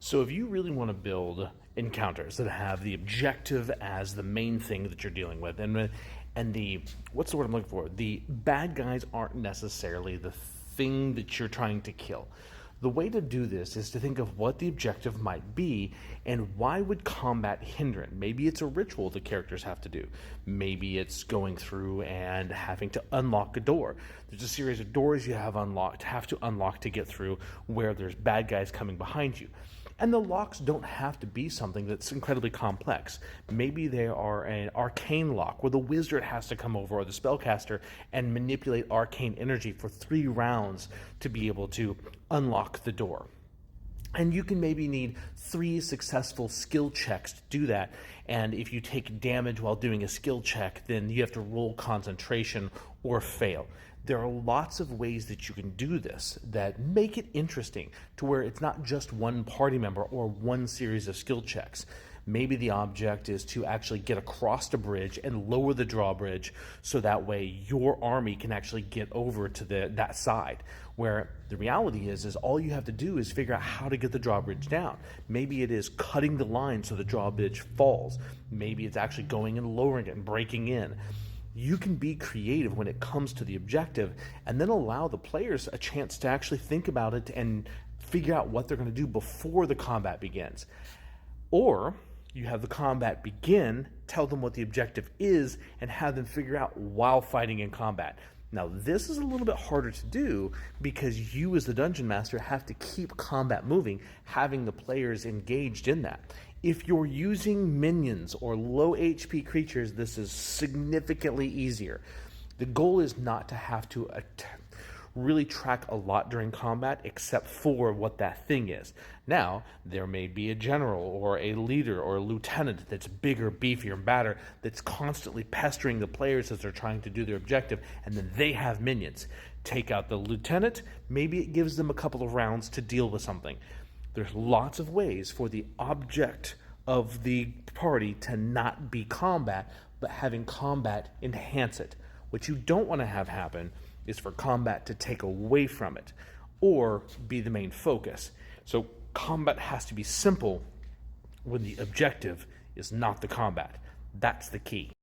So if you really want to build encounters that have the objective as the main thing that you're dealing with, and the what's the word I'm looking for? The bad guys aren't necessarily the thing that you're trying to kill. The way to do this is to think of what the objective might be and why would combat hinder it. Maybe it's a ritual the characters have to do. Maybe it's going through and having to unlock a door. There's a series of doors you have to unlock to get through where there's bad guys coming behind you. And the locks don't have to be something that's incredibly complex. Maybe they are an arcane lock where the wizard has to come over, or the spellcaster, and manipulate arcane energy for 3 rounds to be able to unlock the door. And you can maybe need 3 successful skill checks to do that. And if you take damage while doing a skill check, then you have to roll concentration or fail. There are lots of ways that you can do this that make it interesting to where it's not just one party member or one series of skill checks. Maybe the object is to actually get across the bridge and lower the drawbridge so that way your army can actually get over to that side. Where the reality is all you have to do is figure out how to get the drawbridge down. Maybe it is cutting the line so the drawbridge falls. Maybe it's actually going and lowering it and breaking in. You can be creative when it comes to the objective and then allow the players a chance to actually think about it and figure out what they're going to do before the combat begins. Or you have the combat begin, tell them what the objective is, and have them figure out while fighting in combat. Now, this is a little bit harder to do because you as the dungeon master have to keep combat moving, having the players engaged in that. If you're using minions or low HP creatures, this is significantly easier. The goal is not to have to really track a lot during combat except for what that thing is. Now, there may be a general or a leader or a lieutenant that's bigger, beefier, and badder that's constantly pestering the players as they're trying to do their objective, and then they have minions. Take out the lieutenant, maybe it gives them a couple of rounds to deal with something. There's lots of ways for the object of the party to not be combat, but having combat enhance it. What you don't want to have happen is for combat to take away from it or be the main focus. So combat has to be simple when the objective is not the combat. That's the key.